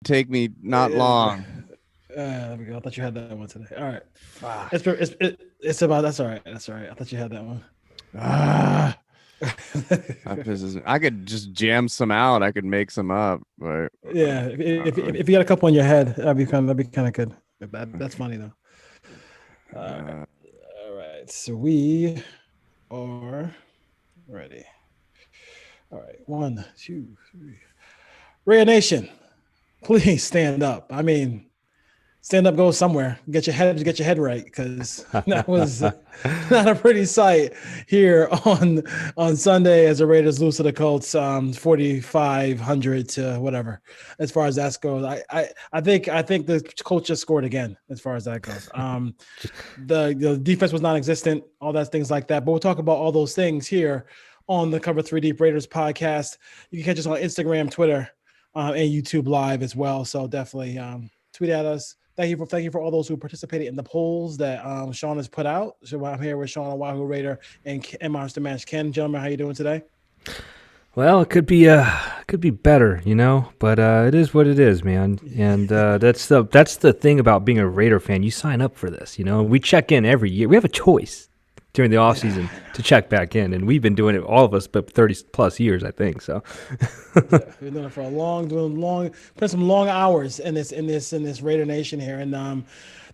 take me not Yeah. long. There we go. I thought you had that one today. All right. Fuck. It's about that's all right. That's all right. I thought you had that one. Ah, that pisses me. I could just jam some out. I could make some up, but Yeah. uh, If you got a couple in your head, that'd be kind of good. That's funny though. All right. uh, All right. So we are ready. All right. One, two, three. Raya Nation, please stand up. I mean, stand up, go somewhere. Get your head right, because that was not a pretty sight here on Sunday as the Raiders lose to the Colts, 4,500 to whatever. As far as that goes, I think the Colts just scored again. As far as that goes, the defense was non-existent, all that things like that. But we'll talk about all those things here on the Cover Three Deep Raiders podcast. You can catch us on Instagram, Twitter, and YouTube Live as well. So definitely tweet at us. Thank you for all those who participated in the polls that Sean has put out. So I'm here with Sean, Wahoo Raider, and Monster Mash Ken. Gentlemen, how you doing today? Well, it could be better, but it is what it is, man. And that's the thing about being a Raider fan. You sign up for this, We check in every year. We have a choice during the off Yeah, season to check back in, and we've been doing it, all of us, but 30 plus years, I think. So, yeah, we've been doing it for put some long hours in this Raider Nation here, and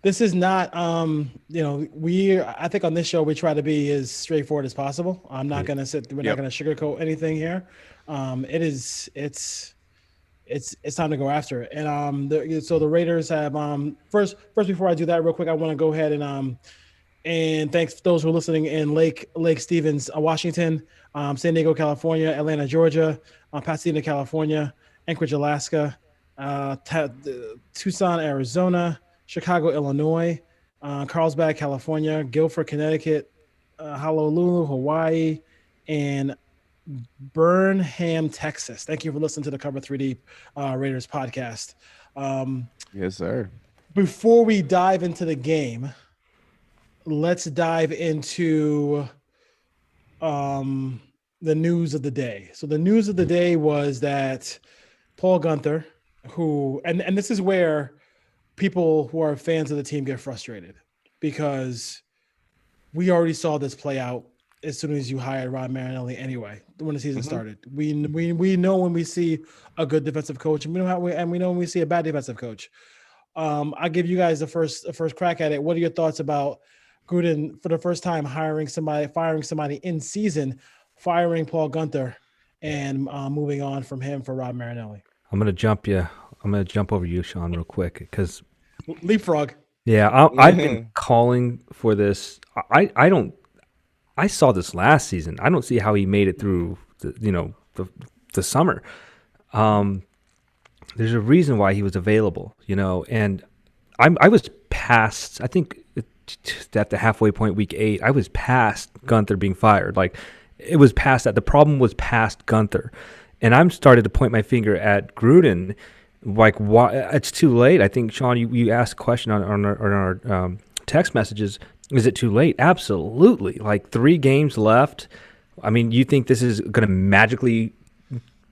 this is not I think on this show we try to be as straightforward as possible. I'm not gonna we're not yep. gonna sugarcoat anything here. It's time to go after it. And so the Raiders have first before I do that real quick, I want to go ahead and thanks those who are listening in Lake Stevens, Washington, San Diego, California, Atlanta, Georgia, Pasadena, California, Anchorage, Alaska, Tucson, Arizona, Chicago, Illinois, Carlsbad, California, Guilford, Connecticut, Honolulu, Hawaii, and Burnham, Texas. Thank you for listening to the Cover 3D Raiders podcast. Um, Yes, sir. Before we dive into the game, let's dive into um, the news of the day. So the news of the day was that Paul Gunther, and this is where people who are fans of the team get frustrated, because we already saw this play out as soon as you hired Rod Marinelli anyway, when the season Hmm. started. We know when we see a good defensive coach, and we know when we see a bad defensive coach. I'll give you guys the first crack at it. What are your thoughts about Gruden for the first time firing somebody in season, firing Paul Gunther, and moving on from him for Rod Marinelli? I'm gonna jump you. I'm gonna jump over you, Sean, real quick, because Leapfrog. yeah, I've been calling for this. I don't. I saw this last season. I don't see how he made it through the summer. Um, there's a reason why he was available, and I was past. I think at the halfway point, week 8, I was past Gunther being fired. Like, it was past that. The problem was past Gunther, and I'm started to point my finger at Gruden. Like, why? It's too late. I think, Sean, you asked a question on our text messages. Is it too late? Absolutely. Like, 3 games left. I mean, you think this is going to magically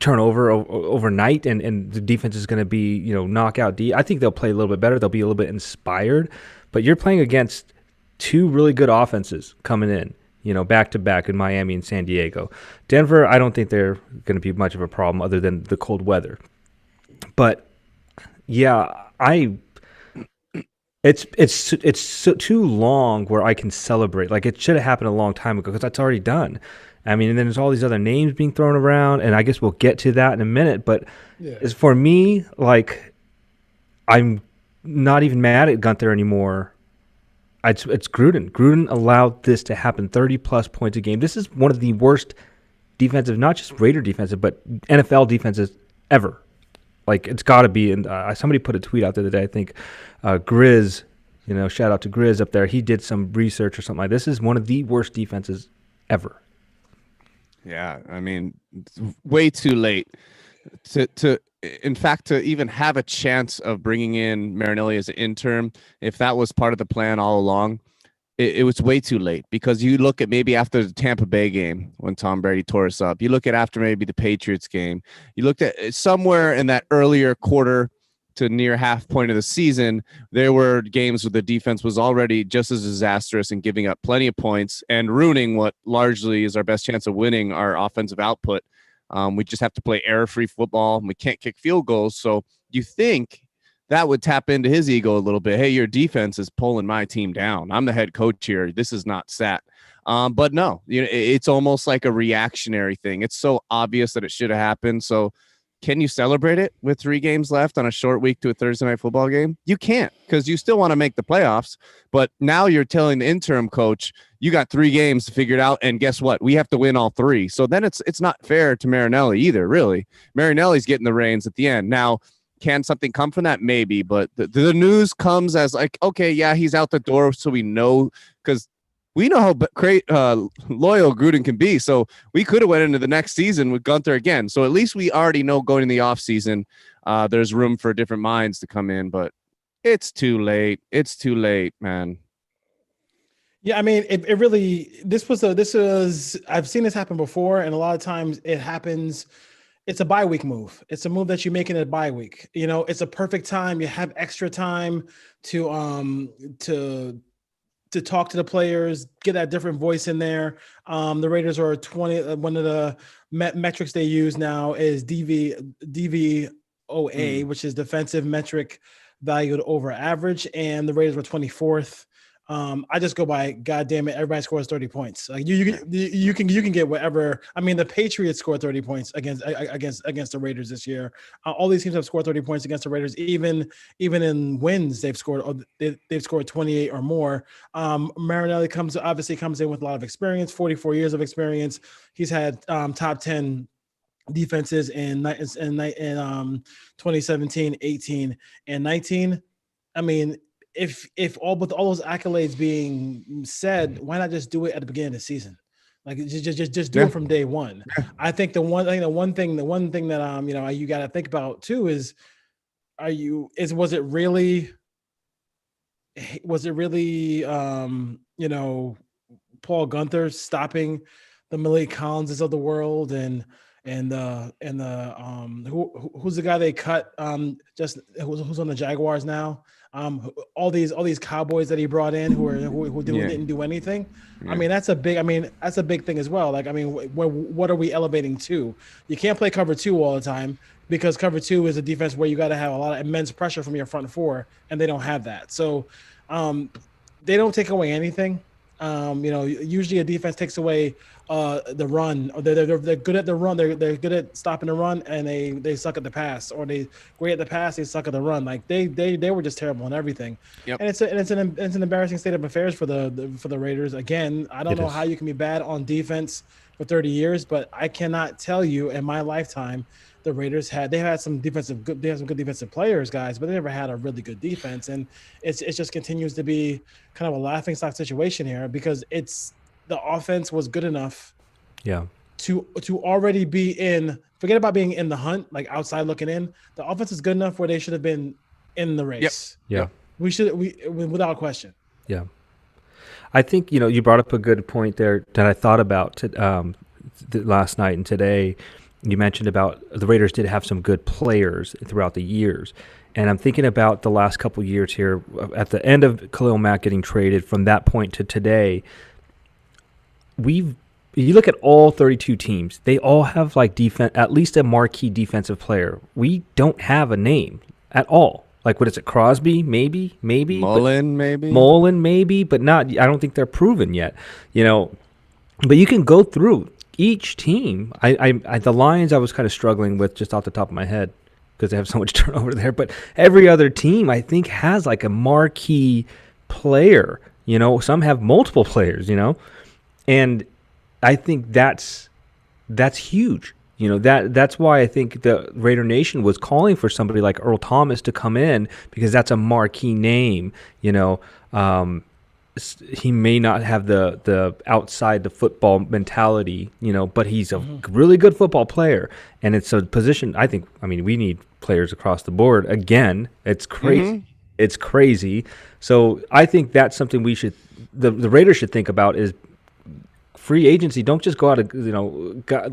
turn over overnight, and the defense is going to be, knockout D? I think they'll play a little bit better. They'll be a little bit inspired. But you're playing against 2 really good offenses coming in, back to back in Miami and San Diego. Denver, I don't think they're going to be much of a problem other than the cold weather. But yeah, it's too long where I can celebrate. Like, it should have happened a long time ago, because that's already done. I mean, and then there's all these other names being thrown around, and I guess we'll get to that in a minute. But Yeah. as for me, like, I'm not even mad at Gunther anymore. It's Gruden. Gruden allowed this to happen. 30-plus points a game. This is one of the worst defensive, not just Raider defensive, but NFL defenses ever. Like, it's got to be. And somebody put a tweet out the other day, I think, Grizz, shout out to Grizz up there. He did some research or something like this. Is one of the worst defenses ever. Yeah, I mean, it's way too late to in fact, to even have a chance of bringing in Marinelli as an interim. If that was part of the plan all along, it was way too late, because you look at maybe after the Tampa Bay game when Tom Brady tore us up. You look at after maybe the Patriots game. You looked at somewhere in that earlier quarter to near half point of the season, there were games where the defense was already just as disastrous and giving up plenty of points and ruining what largely is our best chance of winning our offensive output. We just have to play error-free football. And we can't kick field goals. So you think that would tap into his ego a little bit. Hey, your defense is pulling my team down. I'm the head coach here. This is not sat. But no, it's almost like a reactionary thing. It's so obvious that it should have happened. So can you celebrate it with 3 games left on a short week to a Thursday night football game? You can't, because you still want to make the playoffs. But now you're telling the interim coach, you got 3 games to figure it out. And guess what? We have to win all 3. So then it's not fair to Marinelli either, really. Marinelli's getting the reins at the end. Now, can something come from that? Maybe. But the news comes as like, okay, yeah, he's out the door. So we know, because we know how great loyal Gruden can be. So we could have went into the next season with Gunther again. So at least we already know going in the offseason, there's room for different minds to come in. But it's too late. It's too late, man. Yeah, I mean, it really, this was, I've seen this happen before. And a lot of times it happens. It's a bye week move. It's a move that you make in a bye week. It's a perfect time. You have extra time to talk to the players, get that different voice in there. The Raiders are 20. One of the metrics they use now is DVOA, which is defensive metric valued over average, and the Raiders were 24th. I just go by, God damn it, everybody scores 30 points. Like you can get whatever. I mean, the Patriots scored 30 points against the Raiders this year. All these teams have scored 30 points against the Raiders. Even in wins, they've scored 28 or more. Marinelli comes in with a lot of experience, 44 years of experience. He's had top 10 defenses in 2017, 18, and 19. I mean, if all those accolades being said, why not just do it at the beginning of the season? Like just do it from day one. I think the one thing that you got to think about too is, was it really Paul Gunther stopping the Malik Collinses of the world and who's the guy they cut who's on the Jaguars now? All these Cowboys that he brought in who didn't do anything. Yeah. I mean, that's a big thing as well. Like, I mean, what are we elevating to? You can't play cover 2 all the time, because cover 2 is a defense where you got to have a lot of immense pressure from your front 4, and they don't have that. So they don't take away anything. Usually a defense takes away the run. They're good at the run. They're good at stopping the run, and they suck at the pass, or they great at the pass. They suck at the run. Like they were just terrible on everything. Yep. And it's an embarrassing state of affairs for the Raiders. Again, I don't know how you can be bad on defense for 30 years, but I cannot tell you in my lifetime the Raiders they have some good defensive players, guys, but they never had a really good defense, and it just continues to be kind of a laughingstock situation here, because the offense was good enough, to already be in. Forget about being in the hunt, like outside looking in. The offense is good enough where they should have been in the race. Yep. We without question. Yeah, I think you brought up a good point there that I thought about last night and today. You mentioned about the Raiders did have some good players throughout the years. And I'm thinking about the last couple of years here, at the end of Khalil Mack getting traded, from that point to today, you look at all 32 teams, they all have at least a marquee defensive player. We don't have a name at all. Like, what is it, Crosby? Maybe. Mullen, maybe, but not. I don't think they're proven yet. But you can go through each team. The Lions I was kind of struggling with just off the top of my head, because they have so much turnover there. But every other team, I think, has like a marquee player. Some have multiple players. And I think that's huge. That's why I think the Raider Nation was calling for somebody like Earl Thomas to come in, because that's a marquee name. He may not have the outside the football mentality, but he's a really good football player, and it's a position. I mean, we need players across the board. Again, it's crazy. It's crazy. So I think that's something the Raiders should think about is free agency. Don't just go out of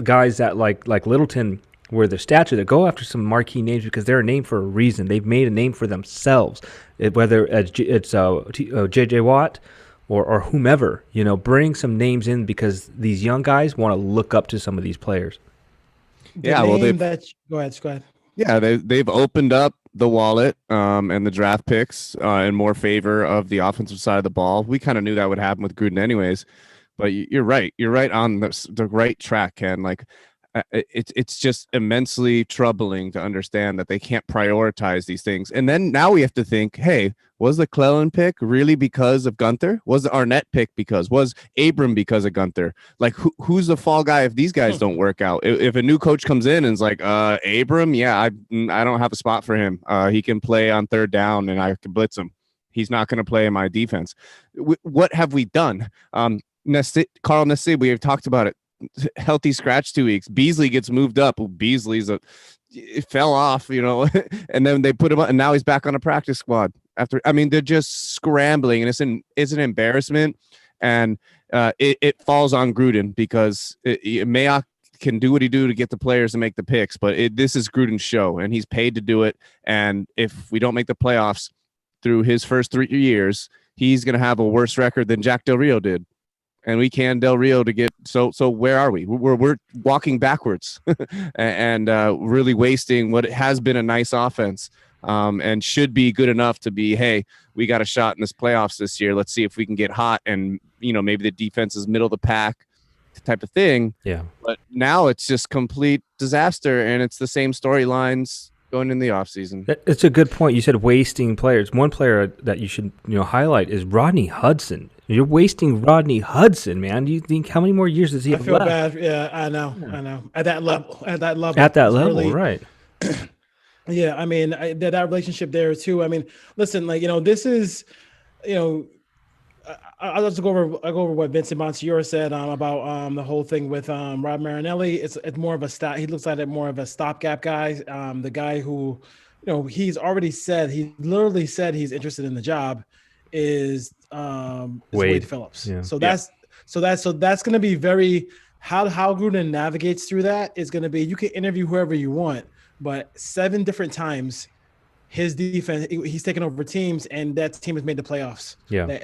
guys that like Littleton where their stature, that go after some marquee names because they're a name for a reason. They've made a name for themselves, whether it's J.J. Watt or whomever. Bring some names in because these young guys want to look up to some of these players. Go ahead. Yeah, they've opened up the wallet and the draft picks in more favor of the offensive side of the ball. We kind of knew that would happen with Gruden anyways, but you're right. You're right on the right track, Ken. Like, it's just immensely troubling to understand that they can't prioritize these things. And then now we have to think, hey, was the Clellan pick really because of Gunther? Was the Arnett pick was Abram because of Gunther? Like, who's the fall guy if these guys don't work out? If a new coach comes in and is like, Abram, yeah, I don't have a spot for him. He can play on third down and I can blitz him. He's not going to play in my defense. What have we done? Carl Nassib, we have talked about it. Healthy scratch 2 weeks. Beasley gets moved up. Well, Beasley's it fell off, and then they put him up, and now he's back on a practice squad. They're just scrambling, and it's an embarrassment, and it falls on Gruden because Mayock can do what he do to get the players to make the picks, but this is Gruden's show, and he's paid to do it. And if we don't make the playoffs through his first 3 years, he's going to have a worse record than Jack Del Rio did. And we can Del Rio to get so where are we? We're walking backwards and really wasting what has been a nice offense and should be good enough to be, hey, we got a shot in this playoffs this year. Let's see if we can get hot and maybe the defense is middle of the pack type of thing. Yeah. But now it's just complete disaster and it's the same storylines going in the offseason. It's a good point. You said wasting players. One player that you should highlight is Rodney Hudson. You're wasting Rodney Hudson, man. Do you think how many more years does he have left? I feel bad. Yeah, I know. At that level. Really, right. Yeah, that relationship there too. Listen, this is, I'll just go over what Vincent Montiora said about the whole thing with Rob Marinelli. It's more of a stop. He looks at it more of a stopgap guy. The guy who, he's already said, he literally said he's interested in the job is Wade Phillips. Yeah. So that's going to be very how Gruden navigates through that is going to be, you can interview whoever you want, but 7 different times his defense, he's taken over teams, and that team has made the playoffs. Yeah,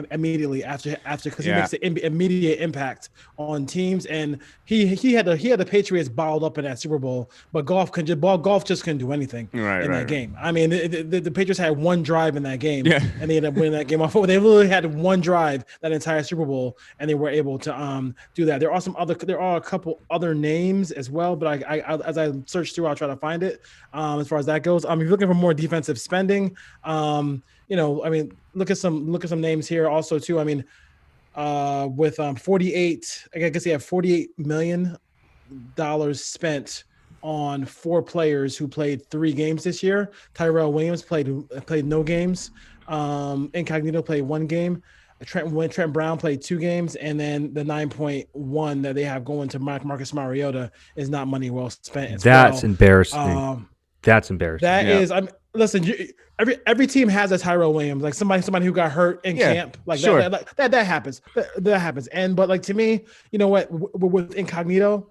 immediately after because he makes the immediate impact on teams, and he had the Patriots bottled up in that Super Bowl, but Goff just couldn't do anything in that game. The Patriots had one drive in that game, and they ended up winning that game off. They literally had one drive that entire Super Bowl, and they were able to do that. There are a couple other names as well, but I as I search through, I'll try to find it. As far as that goes, if you're looking for more defensive spending, look at some names here also too. With 48, I guess he had $48 million spent on 4 players who played 3 games this year. Tyrell Williams played no games. Incognito played 1 game. Trent Brown played 2 games, and then the 9.1 that they have going to Marcus Mariota is not money well spent. That's embarrassing. That's embarrassing. That is. Listen, every team has a Tyrell Williams, like somebody who got hurt in camp, like sure. that happens. That happens. But to me, you know what, with Incognito,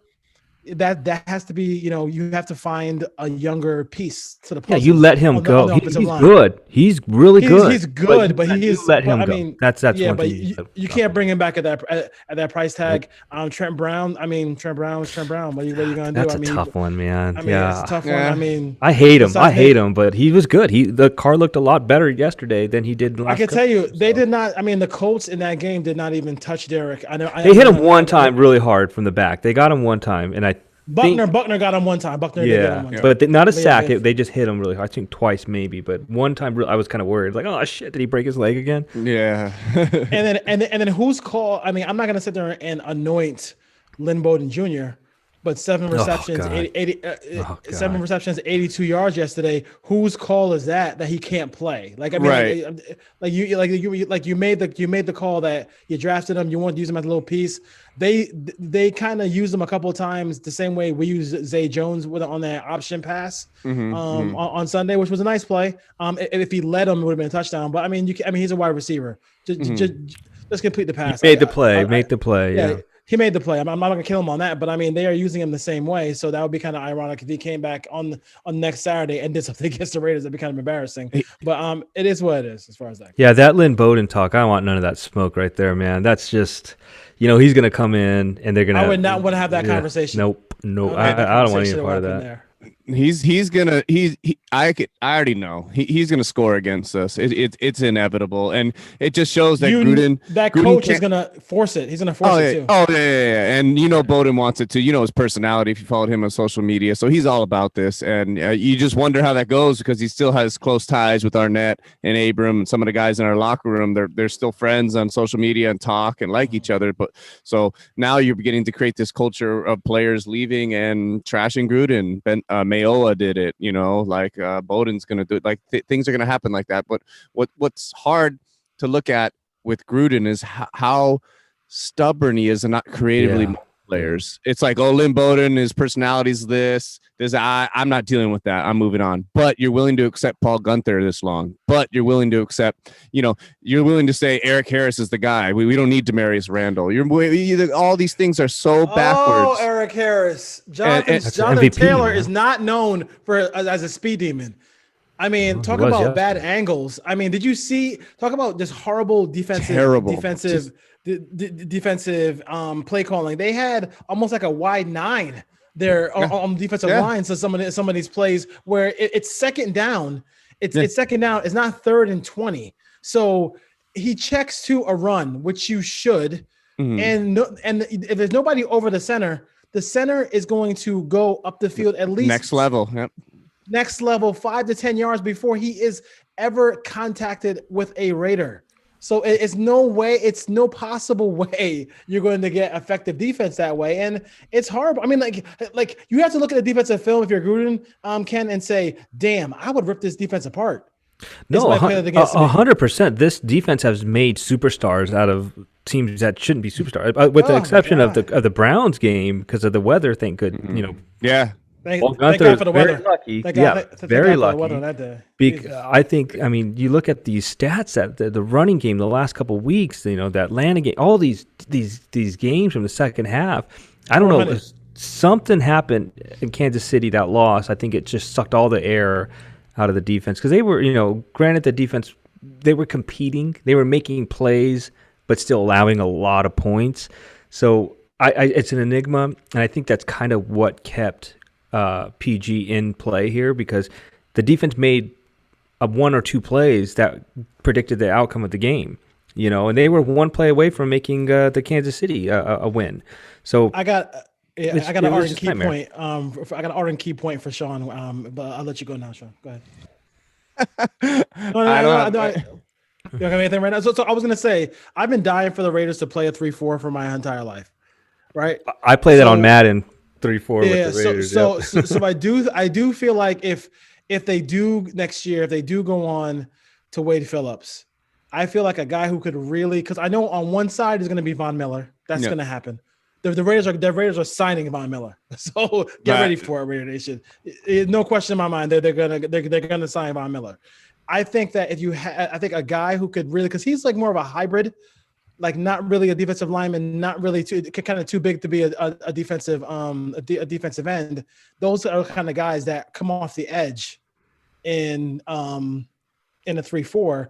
that has to be, you have to find a younger piece to the puzzle. Yeah, you let him go. He's good. He's really good. He's good, but he's let him go. That's yeah, one but thing. You can't bring him back at that price tag. Trent Brown. Trent Brown. What are you gonna do? That's a tough one, man. It's a tough one. I hate him. But he was good. The car looked a lot better yesterday than he did last. I can tell you, they did not. The Colts in that game did not even touch Derek. They hit him one time really hard from the back. They got him one time, and Buckner got him one time. But not a sack. They just hit him really hard. I think twice maybe, but one time I was kind of worried. Like, oh shit, did he break his leg again? Yeah. and then whose call? I'm not gonna sit there and anoint Lynn Bowden Jr., but 7 receptions, 7 receptions, 82 yards yesterday. Whose call is that he can't play? You made the call that you drafted him. You want to use him as a little piece. They kind of used him a couple of times the same way we used Zay Jones on that option pass on Sunday, which was a nice play. If he led him, it would have been a touchdown. But he's a wide receiver. Just complete the pass. Make the play. Yeah. He made the play. I'm not gonna kill him on that, but I mean they are using him the same way. So that would be kind of ironic if he came back on next Saturday and did something against the Raiders. That'd be kind of embarrassing. But it is what it is as far as that. Yeah, that Lynn Bowden talk. I want none of that smoke right there, man. That's just, he's gonna come in and they're gonna. I would not want to have that conversation. Nope. I don't want any part of that. There. I already know he's gonna score against us. It's inevitable, and it just shows that Gruden coach is gonna force it. He's gonna force it too. Yeah. And Bowden wants it too. His personality if you followed him on social media, so he's all about this. And you just wonder how that goes because he still has close ties with Arnett and Abram and some of the guys in our locker room. They're still friends on social media and talk and like each other. But so now you're beginning to create this culture of players leaving and trashing Gruden. Mayola did it, Bowden's going to do it. Like things are going to happen like that. But what's hard to look at with Gruden is how stubborn he is and not creatively players. It's like, Lynn Bowden, his personality's this. I'm not dealing with that. I'm moving on. But you're willing to accept Paul Gunther this long. But you're willing to accept, you're willing to say Eric Harris is the guy. We don't need Demarius Randall. All these things are so backwards. Oh, Eric Harris. Jonathan Taylor is not known as a speed demon. I mean, talk about bad angles. I mean, did you talk about this horrible defensive play calling? They had almost like a wide 9 there on the defensive line. So some of these plays where it's second down, it's second down. It's not 3rd and 20. So he checks to a run, which you should. Mm-hmm. And if there's nobody over the center is going to go up the field at least next level. Yep. Next level, 5 to 10 yards before he is ever contacted with a Raider. So it's no possible way you're going to get effective defense that way. And it's horrible. I mean, like you have to look at the defensive film if you're Gruden, Ken, and say, damn, I would rip this defense apart. No, 100%. This defense has made superstars out of teams that shouldn't be superstars, with the exception of the Browns game because of the weather. Thank good, Yeah. Thank God for the weather. Lucky. Very lucky. On that day. I think, you look at these stats that the running game the last couple of weeks, that Atlanta game, all these games from the second half. I don't know. Something happened in Kansas City that loss. I think it just sucked all the air out of the defense because they were, granted the defense, they were competing, they were making plays, but still allowing a lot of points. So it's an enigma, and I think that's kind of what kept PG in play here because the defense made 1 or 2 plays that predicted the outcome of the game, and they were 1 play away from making the Kansas City a win. So I got an ardent key point. I got an ardent key point for Sean. But I'll let you go now, Sean. Go ahead. I don't you don't have anything right now. So I was gonna say I've been dying for the Raiders to play a 3-4 for my entire life. Right. I play that on Madden 3-4 with the Raiders. So I do feel like if they do next year, if they do go on to Wade Phillips, I feel like a guy who could really, because I know on one side is going to be Von Miller. That's going to happen. The Raiders are signing Von Miller, so get ready for it, Raider Nation. No question in my mind they're gonna sign Von Miller. I think that if you I think a guy who could really, because he's like more of a hybrid, like not really a defensive lineman, not really kind of too big to be a defensive a defensive end. Those are the kind of guys that come off the edge in a 3-4.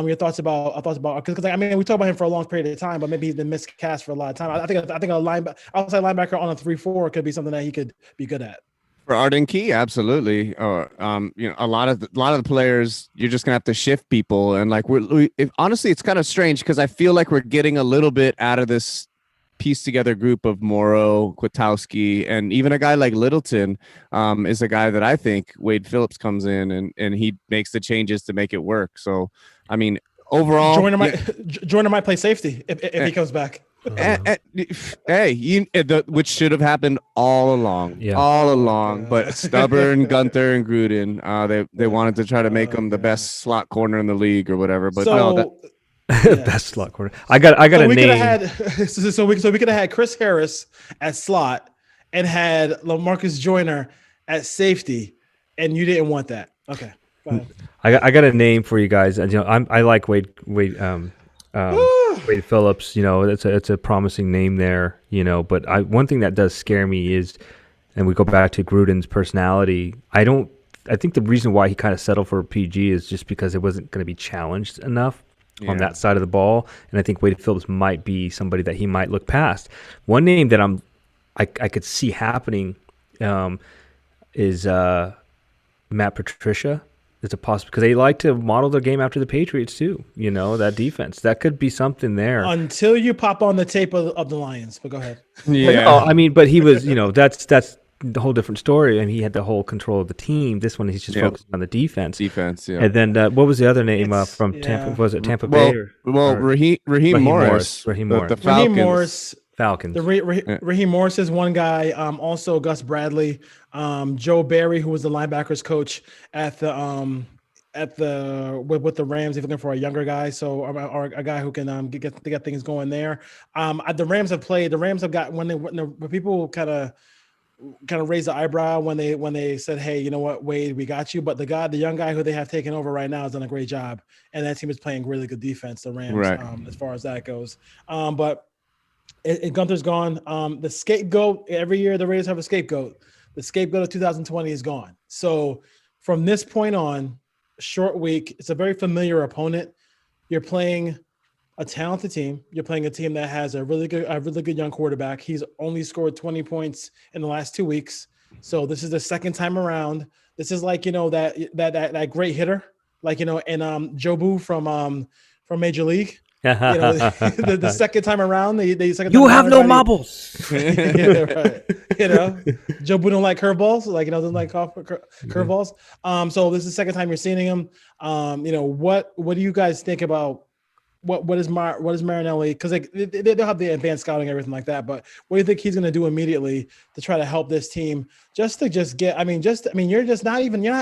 Your thoughts about because I mean we talked about him for a long period of time, but maybe he's been miscast for a lot of time. I think a outside linebacker on a 3-4 could be something that he could be good at. For Arden Key, absolutely. A lot of the players, you're just gonna have to shift people, and like honestly, it's kind of strange because I feel like we're getting a little bit out of this pieced together group of Morrow, Kwiatkowski, and even a guy like Littleton is a guy that I think Wade Phillips comes in and he makes the changes to make it work. So, I mean, overall, Joyner might play safety if he comes back. Which should have happened all along. But stubborn Gunther and Gruden, they wanted to try to make him the best slot corner in the league or whatever. But best slot corner. I got a name. So we could have had Chris Harris at slot and had LaMarcus Joyner at safety, and you didn't want that. Okay, go ahead. I got a name for you guys. I like Wade Wade Phillips, it's a promising name there, But one thing that does scare me is, and we go back to Gruden's personality. I think the reason why he kind of settled for a PG is just because it wasn't going to be challenged enough on that side of the ball, and I think Wade Phillips might be somebody that he might look past. One name that I could see happening is Matt Patricia. It's a possible because they like to model their game after the Patriots too. That defense that could be something there until you pop on the tape of the Lions. But go ahead. Yeah, but he was, that's the whole different story. And he had the whole control of the team. This one, he's just focused on the defense. Defense, yeah. And then what was the other name from Tampa? Was it Tampa Bay? Raheem Morris. Raheem Morris. The Falcons. Raheem Morris. Falcons. Raheem Morris is one guy. Also, Gus Bradley, Joe Barry, who was the linebackers coach with the Rams. He's looking for a younger guy, or a guy who can get things going there. The Rams have played. The Rams have got when people kind of raised the eyebrow when they said, "Hey, you know what, Wade, we got you." But the young guy who they have taken over right now has done a great job, and that team is playing really good defense. The Rams, right. As far as that goes, but. Gunther's gone. The scapegoat, every year the Raiders have a scapegoat. The scapegoat of 2020 is gone. So from this point on, short week, it's a very familiar opponent. You're playing a talented team. You're playing a team that has a really good young quarterback. He's only scored 20 points in the last 2 weeks. So this is the second time around. This is like, that great hitter, like, and Joe Boo from Major League. The second time around, you have no marbles. Yeah, right. Joe Boo don't like curveballs, doesn't like curveballs. So this is the second time you're seeing him. What do you guys think about what is Marinelli? Because they'll have the advanced scouting and everything like that. But what do you think he's going to do immediately to try to help this team? You're not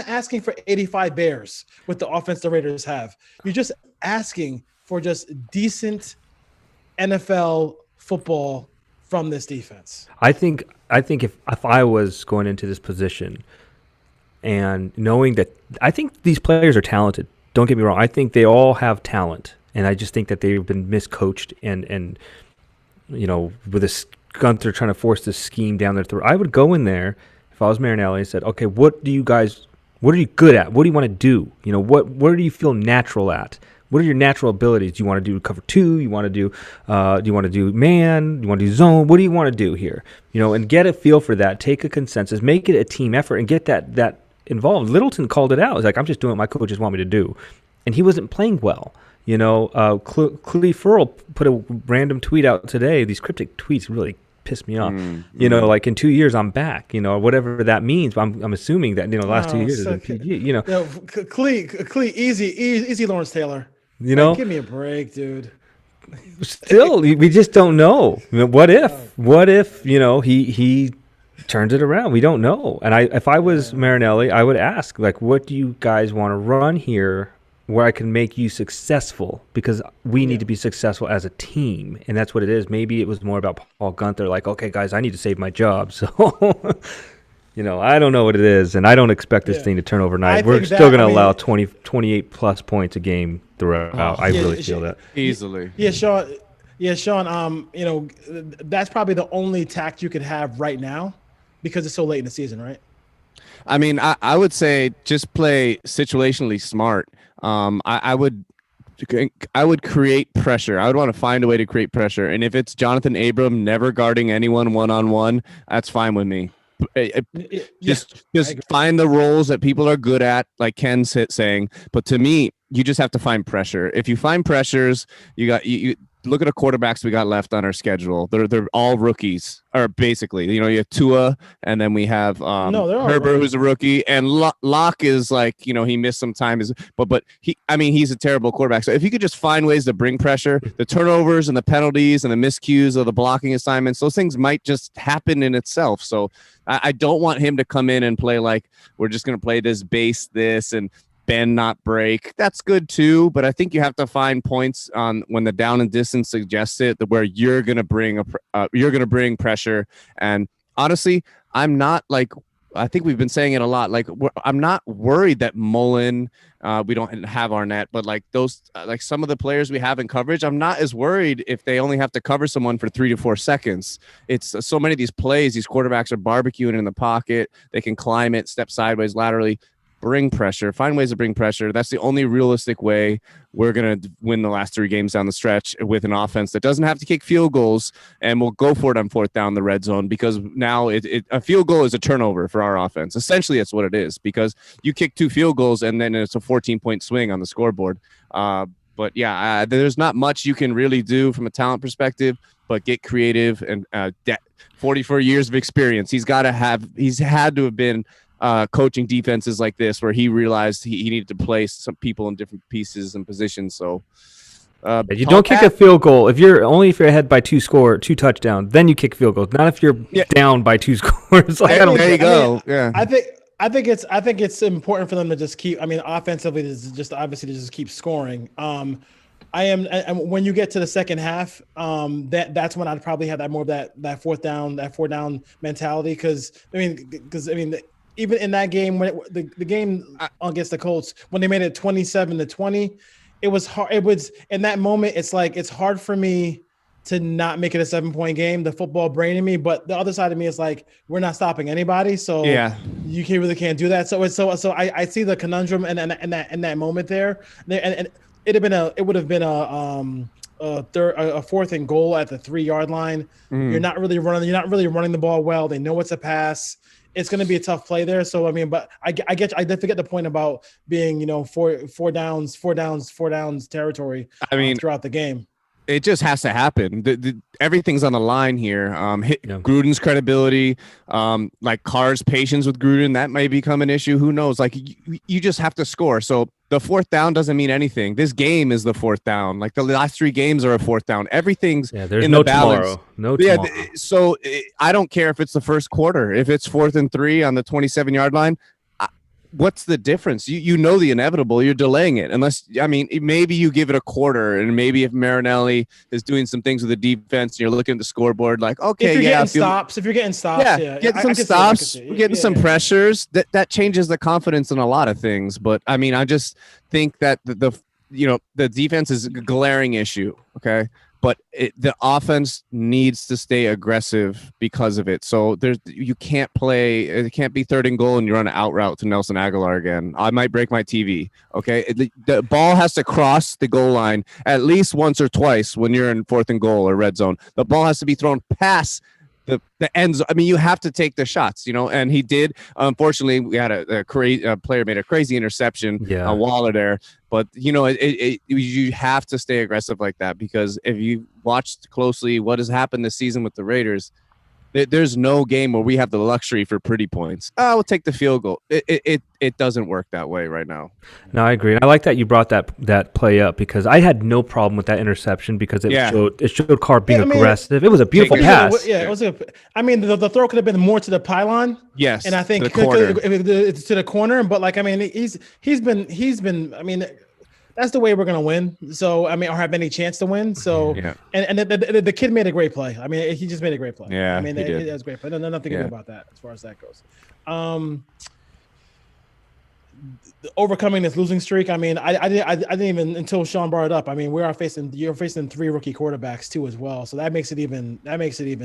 asking for 85 Bears with the offense the Raiders have. You're just asking for just decent NFL football from this defense. I think if I was going into this position and knowing that I think these players are talented, don't get me wrong. I think they all have talent, and I just think that they've been miscoached and with this Gunther trying to force this scheme down their throat. I would go in there if I was Marinelli and said, okay, what are you good at? What do you want to do? Where do you feel natural at? What are your natural abilities? Do you want to do cover two? You want to do man? You want to do zone? What do you want to do here? And get a feel for that. Take a consensus. Make it a team effort and get that involved. Littleton called it out. It's like, I'm just doing what my coaches want me to do, and he wasn't playing well. Clee Furl put a random tweet out today. These cryptic tweets really pissed me off. Like in 2 years I'm back. Whatever that means. But I'm assuming that the last 2 years is in PG. Clee, easy, Lawrence Taylor. Give me a break, dude. Still, we just don't know. What if he turns it around? We don't know. And if I was Marinelli, I would ask, like, what do you guys want to run here where I can make you successful? Because we need to be successful as a team, and that's what it is. Maybe it was more about Paul Gunther, like, okay, guys, I need to save my job. So I don't know what it is, and I don't expect this thing to turn overnight. We're still going to allow 28 plus points a game throughout. I really feel that easily. Yeah, Sean. That's probably the only tact you could have right now because it's so late in the season, right? I mean, I would say just play situationally smart. I would create pressure. I would want to find a way to create pressure, and if it's Jonathan Abram never guarding anyone one-on-one, that's fine with me. Just find the roles that people are good at, like Ken's saying. But to me, you just have to find pressure. If you find pressures, you look at the quarterbacks we got left on our schedule. They're all rookies, or basically, you have Tua, and then we have Herbert, who's a rookie, and Locke is like, he missed some time, but he's a terrible quarterback. So if you could just find ways to bring pressure, the turnovers and the penalties and the miscues of the blocking assignments, those things might just happen in itself. So I don't want him to come in and play like we're just going to play this base and bend not break. That's good too, but I think you have to find points on when the down and distance suggests it, where you're going to bring pressure. And honestly, I'm not like I think we've been saying it a lot. Like, I'm not worried that Mullen, we don't have Arnett, but like those, like some of the players we have in coverage, I'm not as worried if they only have to cover someone for 3 to 4 seconds. It's so many of these plays, these quarterbacks are barbecuing in the pocket. They can climb it, step sideways, laterally. Bring pressure, find ways to bring pressure. That's the only realistic way we're going to win the last 3 games down the stretch with an offense that doesn't have to kick field goals, and we'll go for it on 4th down the red zone, because now a field goal is a turnover for our offense. Essentially, that's what it is, because you kick 2 field goals and then it's a 14-point swing on the scoreboard. But yeah, there's not much you can really do from a talent perspective, but get creative and 44 years of experience. He's had to have been coaching defenses like this, where he realized he needed to place some people in different pieces and positions. So you don't kick a field goal if you're ahead by 2 touchdowns. Then you kick field goals, not if you're down by 2 scores. Like, there you go. I think it's important for them to just keep. I mean, offensively, to just keep scoring. And when you get to the second half, that's when I'd probably have that 4th down mentality. Because even in that game, when the game against the Colts, when they made it 27-20, it was hard. It was in that moment. It's like, it's hard for me to not make it a 7-point game. The football brain in me, but the other side of me is like, we're not stopping anybody. So you can't do that. So I see the conundrum in that moment there. And it would have been a 4th and goal at the 3-yard line. You're not really running the ball well. They know it's a pass. It's going to be a tough play there. So, I mean, but I definitely get the point about being, four downs territory. I mean, throughout the game. It just has to happen. Everything's on the line here. Gruden's credibility, like Carr's patience with Gruden, that may become an issue. Who knows? Like, you just have to score. So the 4th down doesn't mean anything. This game is the 4th down. Like, the last 3 games are a 4th down. Everything's there's in no the balance. Tomorrow. No tomorrow. So I don't care if it's the first quarter. If it's 4th and 3 on the 27-yard line, what's the difference? You know the inevitable. You're delaying it. Unless, I mean, maybe you give it a quarter, and maybe if Marinelli is doing some things with the defense and you're looking at the scoreboard, like, okay, if you're getting stops, getting some stops, getting some pressures, that changes the confidence in a lot of things. But I mean, I just think that the defense is a glaring issue. Okay. But the offense needs to stay aggressive because of it. So you can't play. It can't be 3rd and goal and you run an out route to Nelson Aguilar again. I might break my TV. Okay, the ball has to cross the goal line at least once or twice when you're in 4th and goal or red zone. The ball has to be thrown past the ends. I mean, you have to take the shots, and he did. Unfortunately, we had a player made a crazy interception, Waller there. But you have to stay aggressive like that, because if you watched closely what has happened this season with the Raiders, there's no game where we have the luxury for pretty points. We'll take the field goal. It doesn't work that way right now. No, I agree. And I like that you brought that play up, because I had no problem with that interception, because it showed Carr being aggressive. It was a beautiful pass. It was. The throw could have been more to the pylon. Yes, and I think to the corner. But like, I mean, he's been. I mean, that's the way we're gonna win. So I mean, or have any chance to win. So and the kid made a great play. I mean, he just made a great play. Yeah, I mean, it was a great play. No, nothing good about that as far as that goes. Overcoming this losing streak. I mean, I didn't even, until Sean brought it up. I mean, you're facing 3 rookie quarterbacks too as well. So that makes it even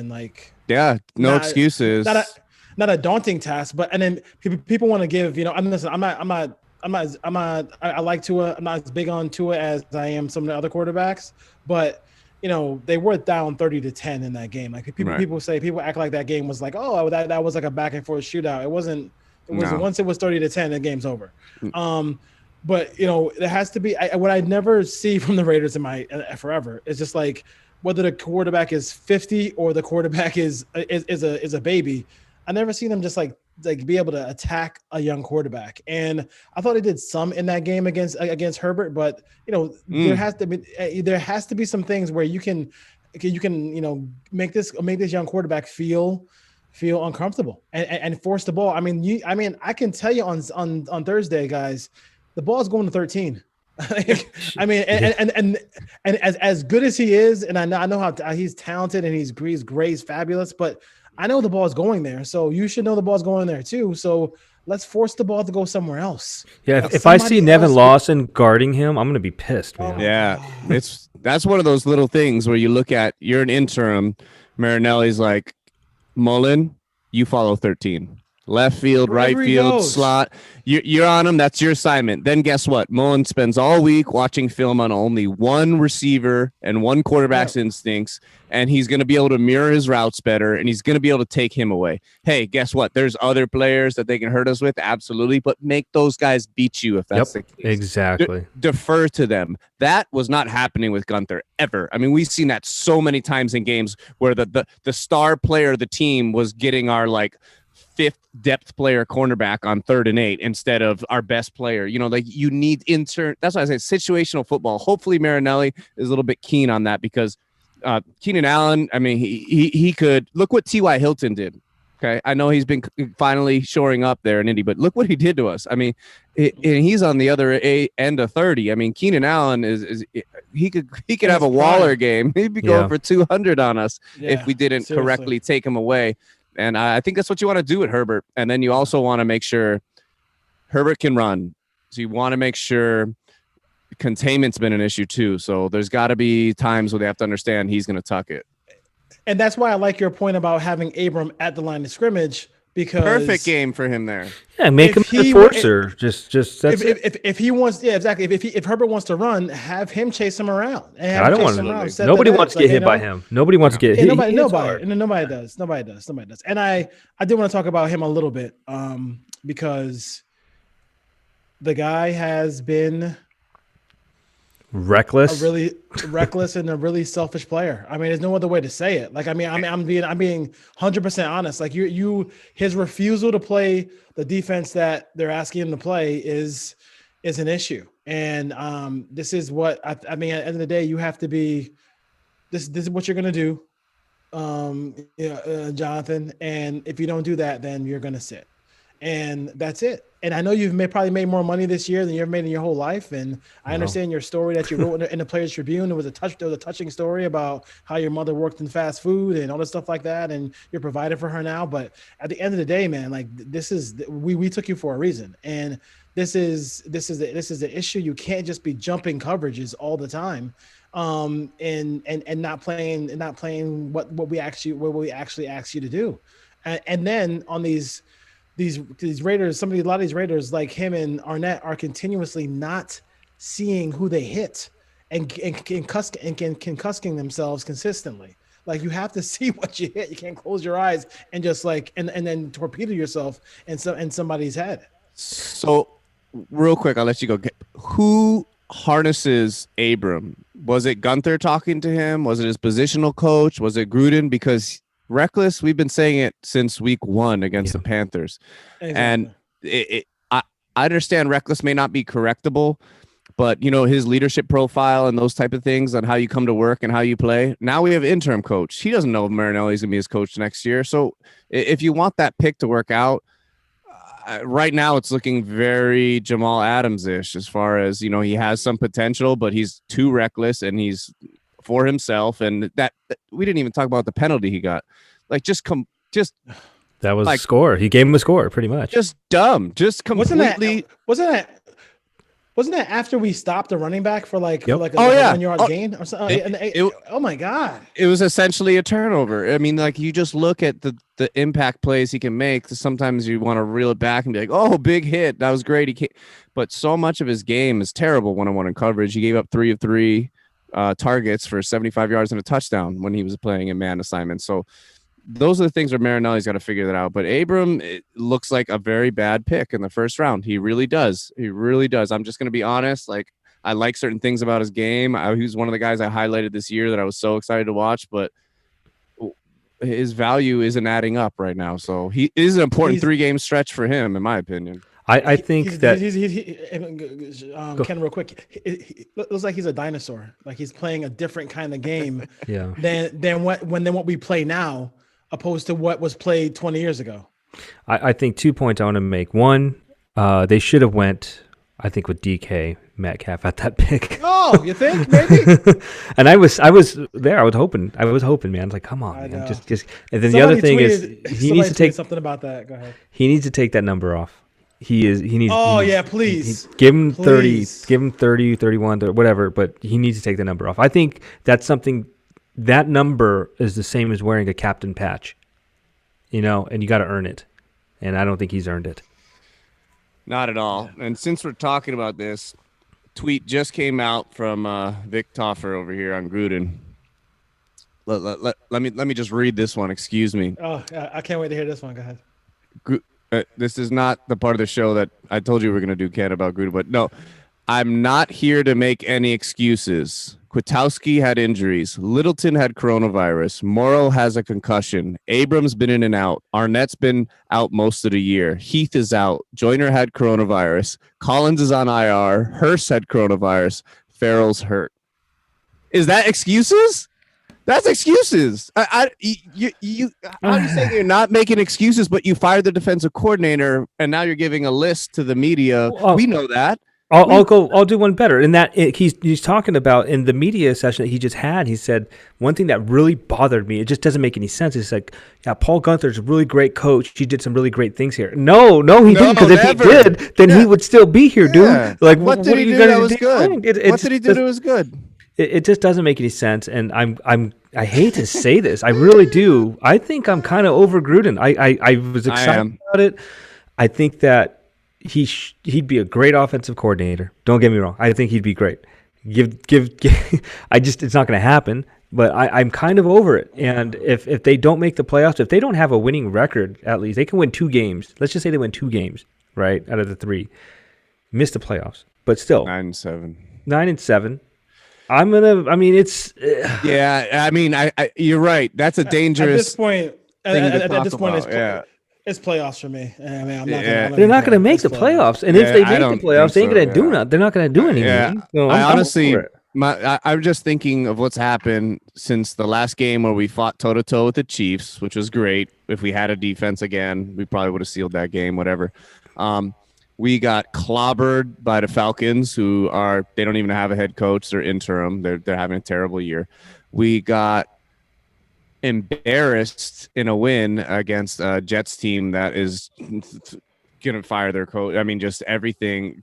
like no excuses. Not a daunting task, but and then people want to give. I like Tua. I'm not as big on Tua as I am some of the other quarterbacks, but they were down 30-10 in that game. Like people act like that game was like, oh, that was like a back and forth shootout. It wasn't. Once it was 30-10, the game's over. But there has to be what I never see from the Raiders in my forever. It's just like whether the quarterback is 50 or the quarterback is a baby. I never see them just like be able to attack a young quarterback. And I thought they did some in that game against Herbert, but there has to be some things where you can make this young quarterback feel uncomfortable and force the ball. I mean, I can tell you on Thursday, guys, the ball is going to 13. I mean, and as good as he is, and I know how he's talented and he's great, he's fabulous, but I know the ball's going there, so you should know the ball's going there too. So let's force the ball to go somewhere else. Yeah, Like if I see somebody Nevin else- Lawson guarding him, I'm gonna be pissed, man. Oh, Yeah, God. that's one of those little things where you look at, you're an interim. Marinelli's like, Mullen, you follow 13. Left field, Wherever right he field, goes. slot. You're on him. That's your assignment. Then guess what? Mullen spends all week watching film on only one receiver and one quarterback's instincts, and he's going to be able to mirror his routes better, and he's going to be able to take him away. Hey, guess what? There's other players that they can hurt us with, absolutely, but make those guys beat you if that's the case. Exactly. Defer to them. That was not happening with Gunther ever. I mean, we've seen that so many times in games where the star player of the team was getting our like fifth depth player cornerback on 3rd and 8 instead of our best player. You know, like you need that's why I say situational football. Hopefully Marinelli is a little bit keen on that because Keenan Allen, I mean, he could look what T.Y. Hilton did. Okay. I know he's been finally shoring up there in Indy, but look what he did to us. I mean, and he's on the other end of 30. I mean, Keenan Allen he could have a Waller game. He'd be going for 200 on us if we didn't correctly take him away. And I think that's what you want to do with Herbert. And then you also want to make sure Herbert can run. So you want to make sure containment's been an issue too. So there's got to be times where they have to understand he's going to tuck it. And that's why I like your point about having Abram at the line of scrimmage, because perfect game for him there. Yeah, make him the enforcer. Just that's if he wants, yeah, exactly. If Herbert wants to run, have him chase him around. And have I don't want to. Nobody wants to get hit by him. Nobody wants to get hit. Nobody does. Nobody does. And I did want to talk about him a little bit, because the guy has been reckless, a really reckless and a really selfish player. I mean, there's no other way to say it. Like, I mean, I'm being 100% honest. Like his refusal to play the defense that they're asking him to play is an issue. And this is what I mean. At the end of the day, you have to be. This is what you're gonna do, Jonathan. And if you don't do that, then you're gonna sit. And that's it. And I know you've probably made more money this year than you've made in your whole life. And I understand your story that you wrote in the Players Tribune. There was a touching story about how your mother worked in fast food and all this stuff like that, and you're providing for her now. But at the end of the day, man, like we took you for a reason, and this is the issue. You can't just be jumping coverages all the time, and not playing what we actually ask you to do, and then on these Raiders, a lot of these Raiders, like him and Arnett, are continuously not seeing who they hit and concussing themselves consistently. Like, you have to see what you hit. You can't close your eyes and just like and then torpedo yourself in somebody's head. So real quick, I'll let you go. Who harnesses Abram? Was it Gunther talking to him? Was it his positional coach? Was it Gruden? Because reckless, we've been saying it since week 1 against the Panthers. Exactly. And I understand reckless may not be correctable, but you know, his leadership profile and those type of things on how you come to work and how you play. Now we have interim coach. He doesn't know if Marinelli's gonna be his coach next year. So if you want that pick to work out, right now it's looking very Jamal Adams-ish as far as, you know, he has some potential, but he's too reckless and he's for himself. And that we didn't even talk about the penalty he got. Like, that was like, a score. He gave him a score, pretty much. Just dumb. Just completely. Wasn't that after we stopped the running back for like a 1-yard gain or something? Oh my God! It was essentially a turnover. I mean, like, you just look at the impact plays he can make. Sometimes you want to reel it back and be like, "Oh, big hit, that was great." He can't, but so much of his game is terrible one-on-one in coverage. He gave up 3 of 3 targets for 75 yards and a touchdown when he was playing in man assignment. So those are the things where Marinelli's got to figure that out. But Abram, it looks like a very bad pick in the first round. He really does. He really does. I'm just going to be honest. Like, I like certain things about his game. He was one of the guys I highlighted this year that I was so excited to watch, but his value isn't adding up right now. So he is an important 3-game stretch for him, in my opinion. I think that Ken, real quick, it looks like he's a dinosaur. Like, he's playing a different kind of game than what we play now, opposed to what was played 20 years ago. I think 2 points I want to make. One, they should have went. I think with DK Metcalf at that pick. Oh, you think maybe? And I was there. I was hoping, man. I was like, come on, man. Just. And then the other thing is, he needs to take something about that. Go ahead. He needs to take that number off. He needs. Oh yeah, please. Give him 30. Give him 30, 31, whatever. But he needs to take the number off. I think that's something. That number is the same as wearing a captain patch. And you got to earn it. And I don't think he's earned it. Not at all. And since we're talking about this, tweet just came out from Vic Toffer over here on Gruden. Let me just read this one. Excuse me. Oh, I can't wait to hear this one. Go ahead. This is not the part of the show that I told you we were going to do, Ken, about Gruden. But no, I'm not here to make any excuses. Kwiatkowski had injuries. Littleton had coronavirus. Morrow has a concussion. Abrams been in and out. Arnett's been out most of the year. Heath is out. Joyner had coronavirus. Collins is on IR. Hurst had coronavirus. Farrell's hurt. Is that excuses? That's excuses. How do you say you're not making excuses, but you fired the defensive coordinator and now you're giving a list to the media? We know that. I'll do one better. In that he's talking about in the media session that he just had, he said one thing that really bothered me. It just doesn't make any sense. It's like, yeah, Paul Gunther's a really great coach. He did some really great things here. No, he didn't. Because if he did, then he would still be here, dude. Like, what did he do that was good? What did he do that was good? It just doesn't make any sense. And I hate to say this. I really do. I think I'm kind of over Gruden. I was excited about it. I think that he'd be a great offensive coordinator. Don't get me wrong. I think he'd be great. It's not going to happen, but I'm kind of over it. And if they don't make the playoffs, if they don't have a winning record, at least they can win 2 games. Let's just say they win 2 games, right? Out of the 3, miss the playoffs, but still 9-7. 9-7. It's yeah. I mean, you're right. That's a dangerous at this point. At this point, yeah. It's playoffs for me. I mean, they're not going to make the playoffs, and if they make the playoffs, they ain't going to do nothing. They're not going to do anything. Yeah. So I'm just thinking of what's happened since the last game where we fought toe-to-toe with the Chiefs, which was great. If we had a defense again, we probably would have sealed that game, whatever. We got clobbered by the Falcons, they don't even have a head coach. They're interim. They're having a terrible year. We got embarrassed in a win against a Jets team that is going to fire their coach. I mean, just everything.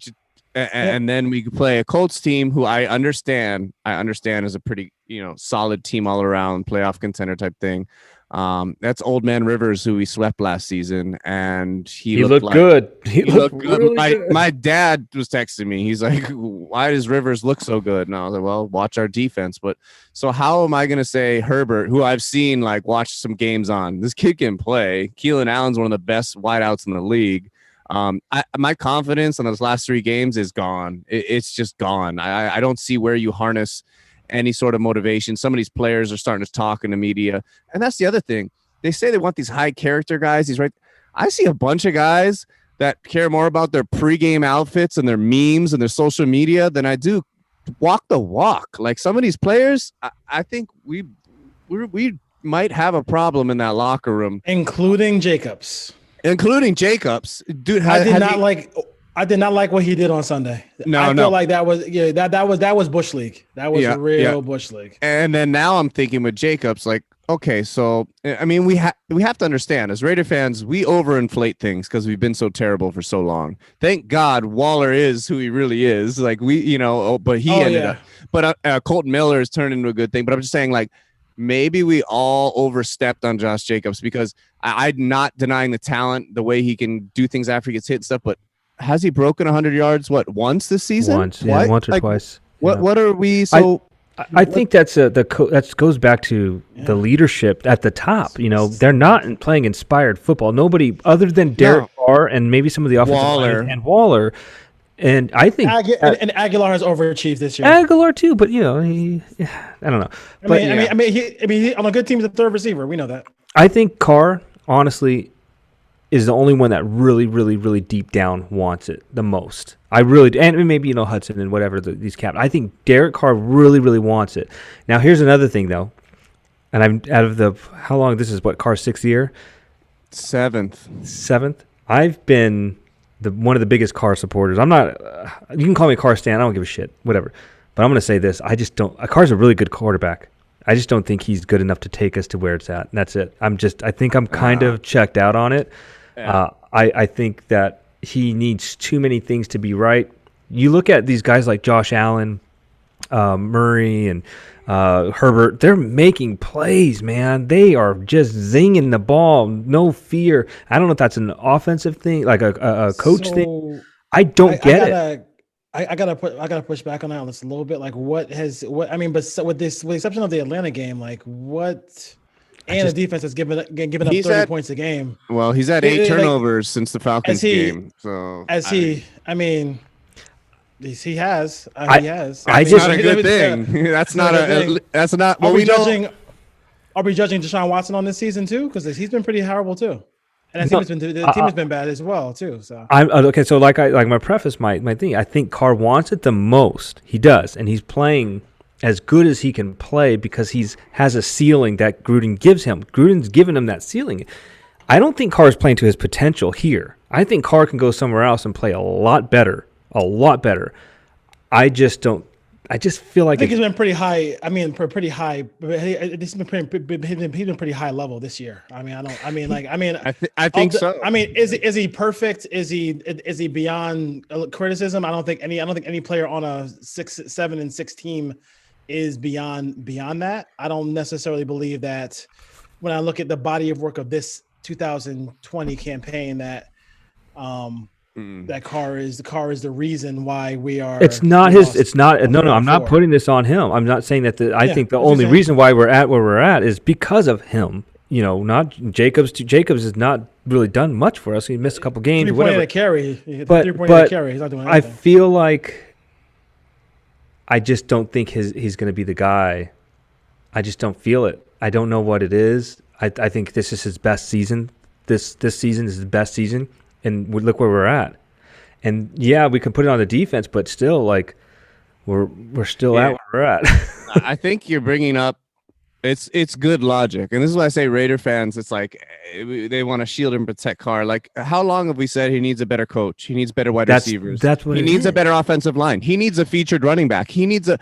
And then we play a Colts team who I understand is a pretty, solid team all around, playoff contender type thing. That's Old Man Rivers, who we swept last season, and he looked good. He looked good. Really good. My dad was texting me. He's like, "Why does Rivers look so good?" And I was like, "Well, watch our defense." But so how am I going to say Herbert, who I've seen watch some games on? This kid can play. Keelan Allen's one of the best wideouts in the league. My confidence in those last 3 games is gone. It's just gone. I don't see where you harness any sort of motivation. Some of these players are starting to talk in the media. And that's the other thing. They say they want these high character guys. I see a bunch of guys that care more about their pregame outfits and their memes and their social media than I do walk the walk. Like some of these players, I think we might have a problem in that locker room. Including Jacobs. Dude, I did not like what he did on Sunday. I feel like that was Bush League. That was real Bush League. And then now I'm thinking with Jacobs, like, okay, so I mean, we have to understand as Raider fans, we overinflate things because we've been so terrible for so long. Thank God Waller is who he really is. Like but he ended up. But Colton Miller has turned into a good thing. But I'm just saying, like, maybe we all overstepped on Josh Jacobs because I'm not denying the talent, the way he can do things after he gets hit and stuff, but has he broken 100 yards? Once this season? Once or twice. What are we? So I think that goes back to the leadership at the top. They're not playing inspired football. Nobody other than Derek Carr and maybe some of the offensive and Waller. And I think and Aguilar has overachieved this year. Aguilar too, but I don't know. I mean, he on a good team is a third receiver. We know that. I think Carr, honestly, is the only one that really, really, really deep down wants it the most. I really do. And maybe, Hudson and whatever, these captains. I think Derek Carr really, really wants it. Now, here's another thing, though. And I'm out of how long? This is Carr's 6th year? 7th. I've been one of the biggest Carr supporters. I'm not. You can call me a Carr stan. I don't give a shit. Whatever. But I'm going to say this. I just don't. Carr's a really good quarterback. I just don't think he's good enough to take us to where it's at. And that's it. I think I'm kind of checked out on it. Yeah. I think that he needs too many things to be right. You look at these guys like Josh Allen, Murray, and Herbert. They're making plays, man. They are just zinging the ball, no fear. I don't know if that's an offensive thing, like a coach thing. I don't get it. I gotta push back on that just a little bit. Like, but with the exception of the Atlanta game, like what? And the defense has given up 30 points a game. Well, he's had 8 turnovers since the Falcons game. So he has. He has. That's not a good thing. That's not a. That's not. Well, Are we judging Deshaun Watson on this season too? Because he's been pretty horrible too, and the team has been bad as well too. So I'm okay. So like my preface, my thing. I think Carr wants it the most. He does, and he's playing as good as he can play because has a ceiling that Gruden gives him. Gruden's given him that ceiling. I don't think Carr is playing to his potential here. I think Carr can go somewhere else and play a lot better. I just don't. I just feel like he's been pretty high. I mean, pretty high. He's been pretty high level this year. I think so. I mean, is he perfect? Is he beyond criticism? I don't think any player on a 6, 7, and 6 team is beyond that. I don't necessarily believe that when I look at the body of work of this 2020 campaign that that Carr is the reason why we are. It's not his. It's not. No. I'm not putting this on him. I'm not saying that. I think the only reason why we're at where we're at is because of him. You know, not Jacobs. Jacobs has not really done much for us. He missed a couple games. 3 point a carry. But he's not doing anything. I feel like I just don't think he's going to be the guy. I just don't feel it. I don't know what it is. I think this is his best season. This season is his best season, and look where we're at. And yeah, we can put it on the defense, but still, like we're still at where we're at. I think you're bringing up it's good logic, and this is why I say Raider fans. It's like they want to shield and protect Carr. Like, how long have we said he needs a better coach? He needs better wide receivers. That's what he needs. A better offensive line. He needs a featured running back. He needs a.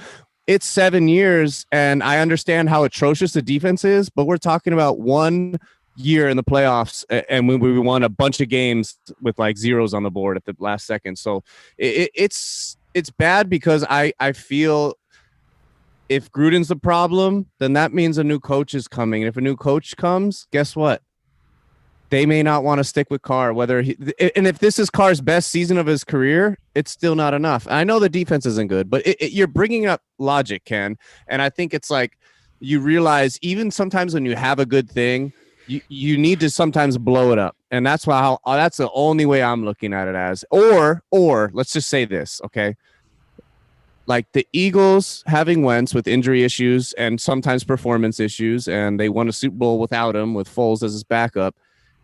It's 7 years, and I understand how atrocious the defense is, but we're talking about 1 year in the playoffs, and we won a bunch of games with like zeros on the board at the last second. So it's bad because I feel if Gruden's the problem, then that means a new coach is coming. And if a new coach comes, guess what? They may not want to stick with Carr. And if this is Carr's best season of his career, it's still not enough. I know the defense isn't good, but you're bringing up logic, Ken. And I think it's like you realize even sometimes when you have a good thing, you need to sometimes blow it up. And that's that's the only way I'm looking at it as. Or let's just say this, okay? Like the Eagles having Wentz with injury issues and sometimes performance issues, and they won a Super Bowl without him with Foles as his backup.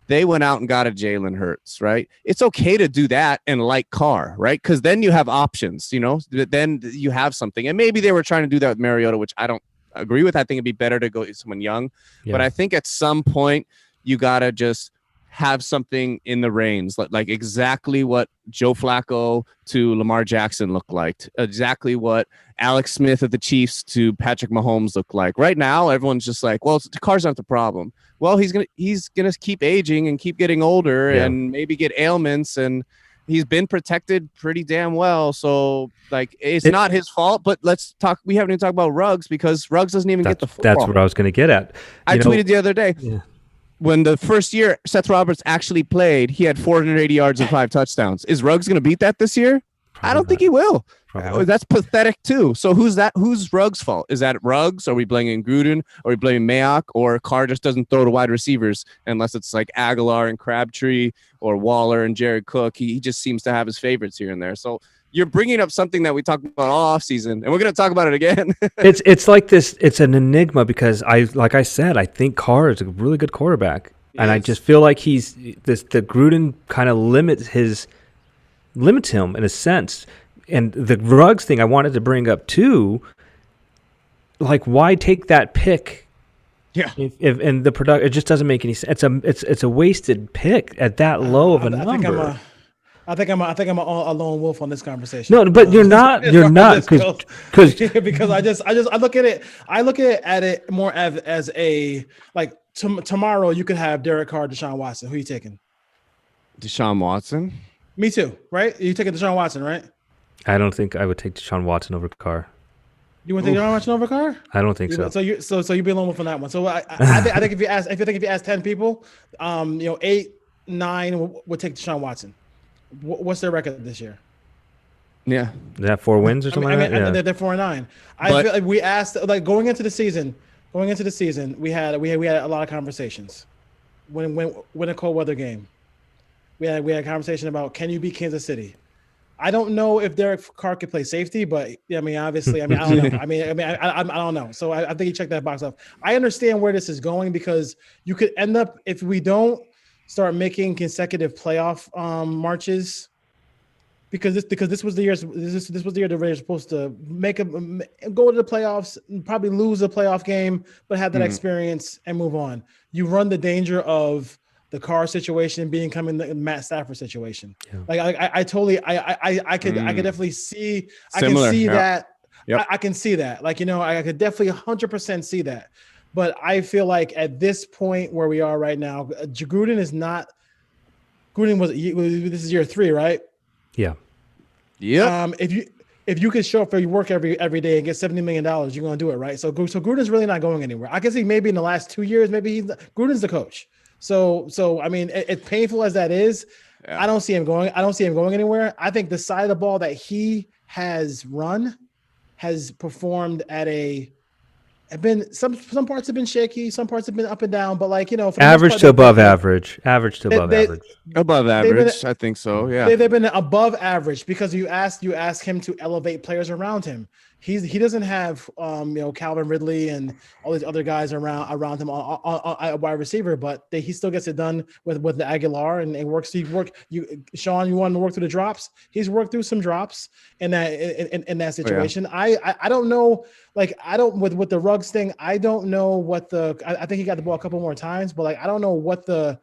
They went out and got a Jalen Hurts, right? It's okay to do that and like Carr, right? Because then you have options, then you have something. And maybe they were trying to do that with Mariota, which I don't agree with. I think it'd be better to go with someone young. Yeah. But I think at some point you got to just have something in the reins, like exactly what Joe Flacco to Lamar Jackson looked like, exactly what Alex Smith of the Chiefs to Patrick Mahomes looked like. Right now, everyone's just like, well, the Carr's not the problem. Well, he's gonna keep aging and keep getting older and maybe get ailments, and he's been protected pretty damn well. So like, it's not his fault. But let's talk. We haven't even talked about Ruggs because Ruggs doesn't even get the football. That's what I was going to get at. I tweeted the other day. Yeah. When the first year Seth Roberts actually played, he had 480 yards and 5 touchdowns. Is Ruggs going to beat that this year? Probably I don't think he will. That's pathetic too. So who's that? Who's Ruggs' fault? Is that Ruggs? Are we blaming Gruden? Are we blaming Mayock? Or Carr just doesn't throw to wide receivers unless it's like Aguilar and Crabtree or Waller and Jared Cook. He just seems to have his favorites here and there. So you're bringing up something that we talked about all offseason, and we're going to talk about it again. It's like this. It's an enigma because like I said, I think Carr is a really good quarterback, and I just feel like the Gruden kind of limits him in a sense. And the Ruggs thing I wanted to bring up too, like why take that pick? Yeah. If and the product, it just doesn't make any sense. It's a wasted pick at that low of a number. I think I'm a lone wolf on this conversation. No, but you're not. You're not because because I look at it more as a like tomorrow you could have Derek Carr, Deshaun Watson. Who are you taking? Deshaun Watson. Me too, right? You taking Deshaun Watson, right? I don't think I would take Deshaun Watson over Carr. You want to take Deshaun Watson over Carr? I don't think so. So you be alone with on that one. So I think if you ask 10 people, 8, 9 would take Deshaun Watson. What's their record this year? Yeah, They have 4 wins or something. Like that? Yeah. They're 4-9. I feel like we asked like going into the season, we had a lot of conversations. When a cold weather game, we had a conversation about can you beat Kansas City? I don't know if Derek Carr could play safety, but I mean, obviously, I don't know. I don't know. So I think you check that box off. I understand where this is going because you could end up if we don't start making consecutive playoff marches. Because this was the year the Raiders were supposed to go to the playoffs, probably lose a playoff game, but have that experience and move on. You run the danger of the Carr situation becoming the Matt Stafford situation. Yeah. Like I could definitely see. Similar, I can see that. Yep. I can see that. Like I could definitely 100% see that. But I feel like at this point where we are right now, Gruden is not. Gruden this is year 3, right? Yeah. Yeah. If you could show up for your work every day and get $70 million, you're going to do it, right? So Gruden's really not going anywhere. I can see maybe in the last 2 years, Gruden's the coach. So I mean, it's painful as that is. Yeah. I don't see him going anywhere. I think the side of the ball that he has run has performed at some parts have been shaky, some parts have been up and down, but average to above average. Above average, I think so. Yeah, they've been above average because you ask him to elevate players around him. He doesn't have Calvin Ridley and all these other guys around him on wide receiver, but he still gets it done with the Aguilar and works. Sean, you want to work through the drops? He's worked through some drops in that situation. Oh, yeah. I don't know. Like I don't with the Ruggs thing. I don't know what I think he got the ball a couple more times, but I don't know what the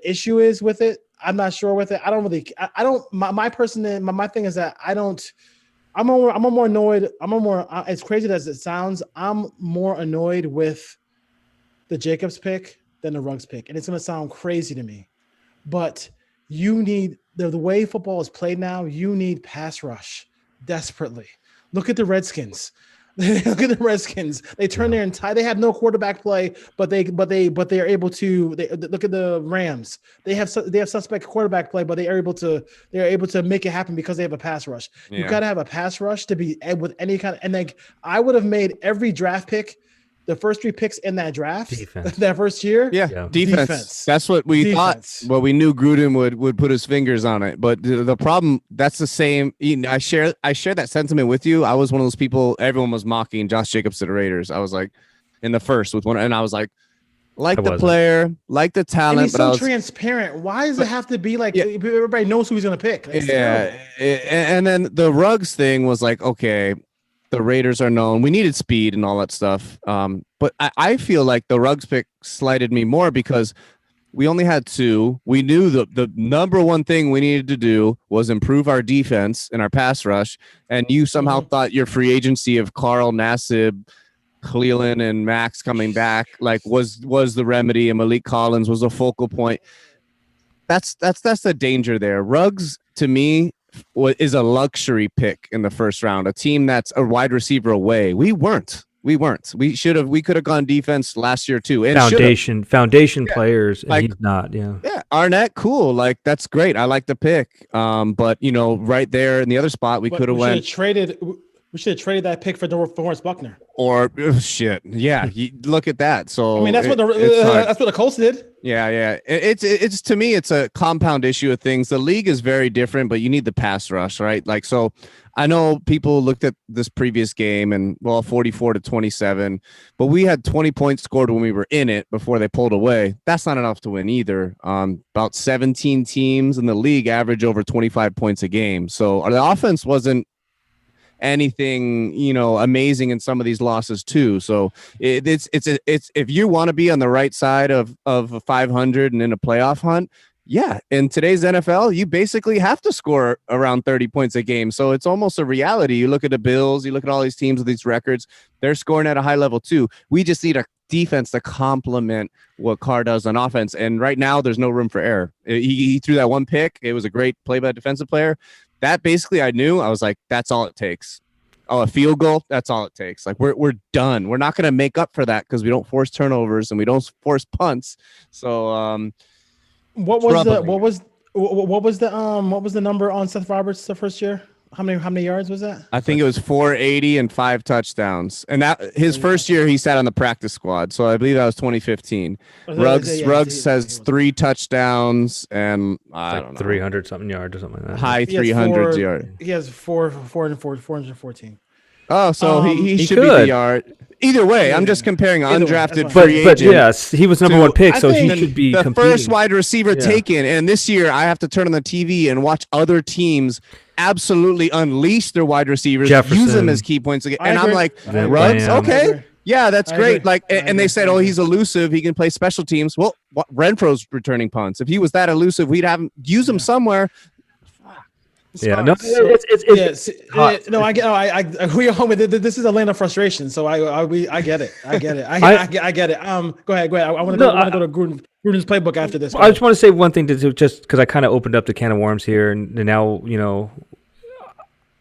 issue is with it. I'm not sure with it. I don't really. I don't. My thing is that I don't. I'm more annoyed. As crazy as it sounds, I'm more annoyed with the Jacobs pick than the Ruggs pick, and it's going to sound crazy to me, but you need the way football is played now. You need pass rush desperately. Look at the Redskins. Look at the Redskins. They turn their entire. They have no quarterback play, but they are able to. Look at the Rams. They have suspect quarterback play, but they are able to make it happen because they have a pass rush. Yeah. You got to have a pass rush to be with any kind of. And I would have made every draft pick. The first 3 picks in that draft, that first year, defense. That's what we thought. Well, we knew Gruden would put his fingers on it, but the problem that's the same. I share that sentiment with you. I was one of those people. Everyone was mocking Josh Jacobs to the Raiders. I was like, in the first with one, and I was like the player, like the talent. And he's so transparent. Why does it have to be like everybody knows who he's going to pick? And then the Ruggs thing was like, okay. The Raiders are known. We needed speed and all that stuff. But I feel like the Ruggs pick slighted me more because we only had 2. We knew the number one thing we needed to do was improve our defense and our pass rush. And you somehow thought your free agency of Carl Nassib, Cleveland, and Max coming back was the remedy, and Malik Collins was a focal point. That's the danger there. Ruggs, to me, is a luxury pick in the first round, a team that's a wide receiver away. We weren't. We could have gone defense last year too. And foundation players, and he's not. Yeah. Arnett, cool. That's great. I like the pick. But right there in the other spot, we could have went traded. We should have traded that pick for DeForest Buckner. Or shit, yeah. Look at that. So that's what the Colts did. Yeah. It's to me, it's a compound issue of things. The league is very different, but you need the pass rush, right? So I know people looked at this previous game and 44-27, but we had 20 points scored when we were in it before they pulled away. That's not enough to win either. About 17 teams in the league average over 25 points a game. So the offense wasn't anything amazing in some of these losses too. So it's if you want to be on the right side of 500 and in a playoff hunt, Yeah, in today's NFL, you basically have to score around 30 points a game. So it's almost a reality. You look at the Bills, you look at all these teams with these records, they're scoring at a high level too. We just need a defense to complement what Carr does on offense. And right now, there's no room for error. He threw that one pick. It was a great play by a defensive player. That basically I knew. I was like, that's all it takes. Oh, a field goal, that's all it takes. Like we're done. We're not going to make up for that because we don't force turnovers and we don't force punts. So what was the number on Seth Roberts the first year? How many yards was that? I think it was 480 and 5 touchdowns. And that his first year he sat on the practice squad. So I believe that was 2015. Ruggs has 3 touchdowns and I don't know, 300 something yards or something like that. High 300s yards. He has 414. Oh, so he should be could. the yard. Either way, I'm just comparing undrafted But free agent. yes, he was number one pick, so he should be the competing. first wide receiver taken. And this year, I have to turn on the TV and watch other teams absolutely unleash their wide receivers, use them as key points. And I'm like, Ruggs, okay. Yeah, that's great. Like, and they said, oh, he's elusive. He can play special teams. Well, Renfro's returning punts. If he was that elusive, we'd have use him somewhere. Yeah, no, I get. We home with it. This is a land of frustration. So I get it. I get it. I get it. Go ahead. I want to go to Gruden's playbook after this. I just want to say one thing to just because I kind of opened up the can of worms here, and now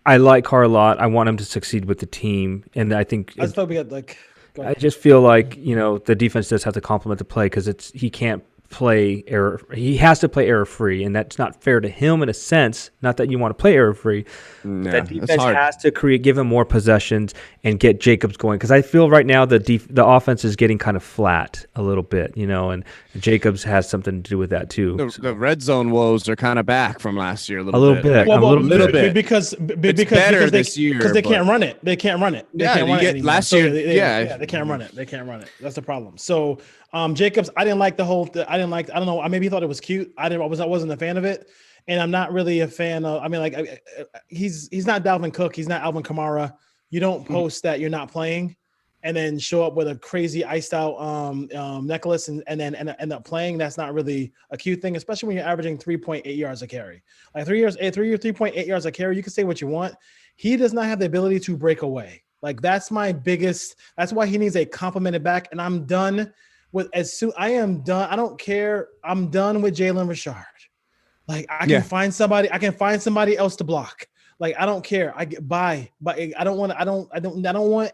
I like Carr a lot. I want him to succeed with the team, and I think I thought we had I just feel like the defense does have to complement the play because he can't play error. He has to play error free, and that's not fair to him in a sense. Not that you want to play error free. Yeah, that defense has to give him more possessions and get Jacobs going because I feel right now the offense is getting kind of flat a little bit, and Jacobs has something to do with that too. The red zone woes are kind of back from last year a little bit. Because better this year because they can't run it. They can't run it. Last year. They can't run it. They can't run it. That's the problem. So. Jacobs, I didn't like the whole. I don't know. I maybe thought it was cute. I wasn't a fan of it, and I'm not really a fan of. I mean, he's not Dalvin Cook. He's not Alvin Kamara. You don't post that you're not playing, and then show up with a crazy iced out necklace and then end up playing. That's not really a cute thing, especially when you're averaging 3.8 yards a carry. Like 3.8 yards a carry. You can say what you want. He does not have the ability to break away. Like that's my biggest. That's why he needs a complimented back. And I'm done. I am done. I don't care. I'm done with Jalen Richard. Like I can find somebody. I can find somebody else to block. Like I don't care. I get by, but I don't want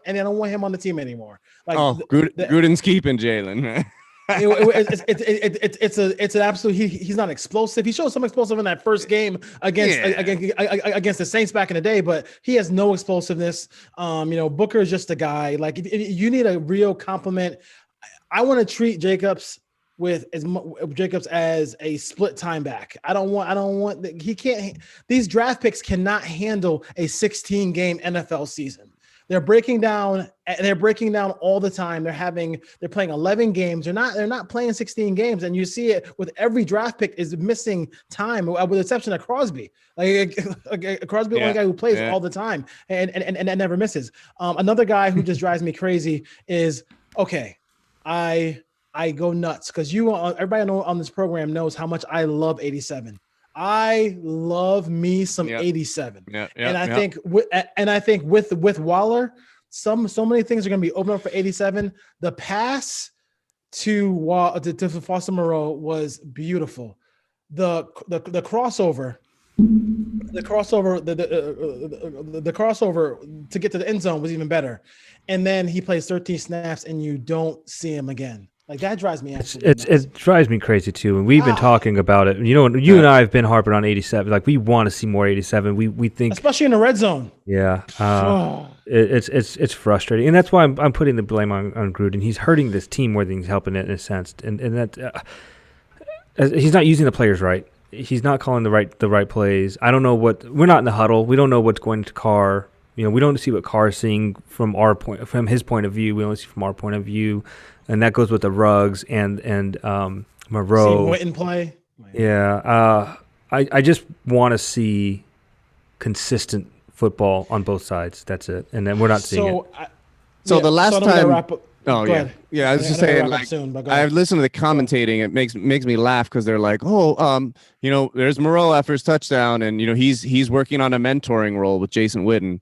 him on the team anymore. Like Gruden's keeping Jalen. It's an absolute. He's not explosive. He showed some explosive in that first game against the Saints back in the day, but he has no explosiveness. Booker is just a guy. Like if you need a real compliment. I want to treat Jacobs as a split time back. I don't want he can't. These draft picks cannot handle a 16 game NFL season. They're breaking down all the time. They're playing 11 games. They're not playing 16 games. And you see it with every draft pick is missing time with the exception of Crosby. Like Crosby, the only guy who plays all the time and never misses. Another guy who just drives me crazy is I go nuts because everybody on this program knows how much I love 87. I love me some 87. And I think with Waller, so many things are going to be open up for 87. The pass to Foster Moreau was beautiful. The crossover. The crossover to get to the end zone was even better. And then he plays 13 snaps and you don't see him again. Like that drives me absolutely nuts. It drives me crazy too. And we've been talking about it. You and I have been harping on 87. Like we want to see more 87. We think especially in the red zone. Yeah. It's frustrating. And that's why I'm putting the blame on Gruden. He's hurting this team more than he's helping it in a sense. And that he's not using the players right. He's not calling the right plays. I don't know we're not in the huddle. We don't know what's going to Carr. We don't see what Carr is seeing from his point of view. We only see from our point of view, and that goes with the Ruggs and Moreau. See Witten play. Yeah, I just want to see consistent football on both sides. That's it, and then we're not seeing it. The last time. Oh Go yeah, ahead. yeah. I was just know we're saying, wrapping up like, soon, but go I've ahead. listened to the commentating. It makes me laugh because they're like, oh, there's Moreau after his touchdown, and he's working on a mentoring role with Jason Witten.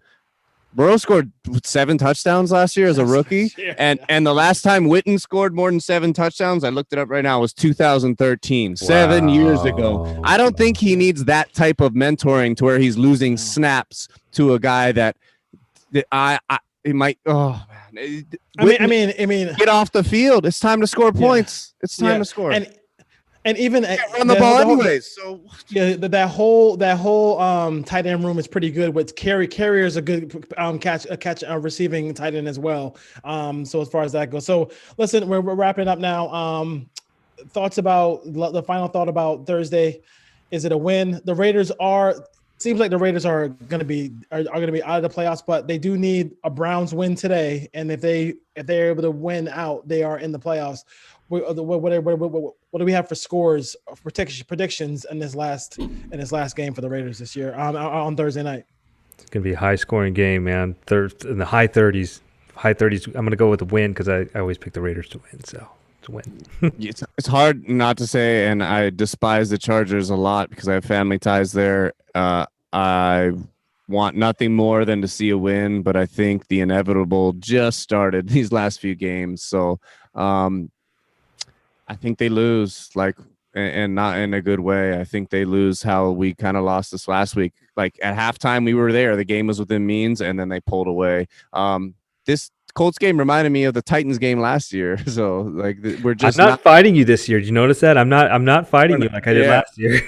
Burrow scored 7 touchdowns last year as a rookie, and the last time Witten scored more than 7 touchdowns, I looked it up right now, was 2013, 7 years ago. I don't think he needs that type of mentoring to where he's losing snaps to a guy that it might. Oh man, I mean, get off the field. It's time to score points. It's time to score. And even run the ball anyways. So yeah, that whole tight end room is pretty good. With Carrier is a good receiving tight end as well. So as far as that goes, so listen, we're wrapping up now. Thoughts about the final thought about Thursday? Is it a win? The Raiders seems like the Raiders are going to be out of the playoffs, but they do need a Browns win today. And if they're able to win out, they are in the playoffs. What do we have for scores, predictions in this last game for the Raiders this year on Thursday night? It's gonna be a high scoring game, man. In the high 30s. I'm gonna go with a win because I always pick the Raiders to win. So it's a win. It's hard not to say, and I despise the Chargers a lot because I have family ties there. I want nothing more than to see a win, but I think the inevitable just started these last few games. So I think they lose, and not in a good way. I think they lose how we kind of lost this last week. Like at halftime, we were there. The game was within means, and then they pulled away. This Colts game reminded me of the Titans game last year. So we're just I'm not fighting you this year. Did you notice that? I'm not fighting you like I did last year.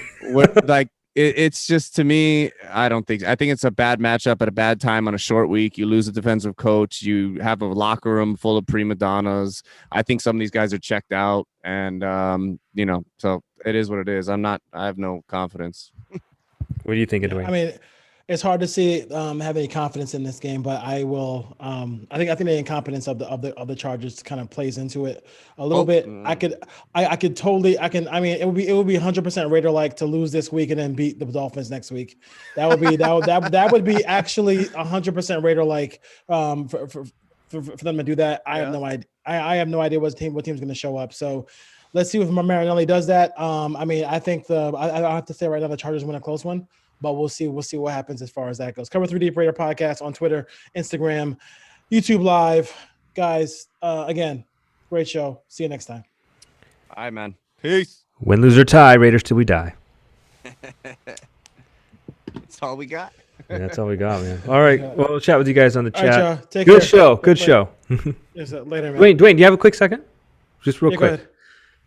It's just, to me, I think it's a bad matchup at a bad time on a short week. You lose a defensive coach. You have a locker room full of prima donnas. I think some of these guys are checked out, and so it is what it is. I have no confidence. What do you think, Dwayne? I mean, it's hard to see have any confidence in this game, but I will. I think the incompetence of the Chargers kind of plays into it a little bit. I could totally. I mean, it would be 100% Raider like to lose this week and then beat the Dolphins next week. That would be actually 100% Raider like for them to do that. I have no idea. I have no idea what team's going to show up. So let's see if Marinelli does that. I mean, I think I have to say right now the Chargers win a close one. But we'll see what happens as far as that goes. Cover 3 Deep Raider Podcast on Twitter, Instagram, YouTube Live. Guys, again, great show. See you next time. All right, man. Peace. Win, lose, or tie, Raiders till we die. That's all we got. Yeah, that's all we got, man. All right. Well, we'll chat with you guys on the chat. Right, take Good care. show. Good show. Later, man. Dwayne, do you have a quick second? Just real quick.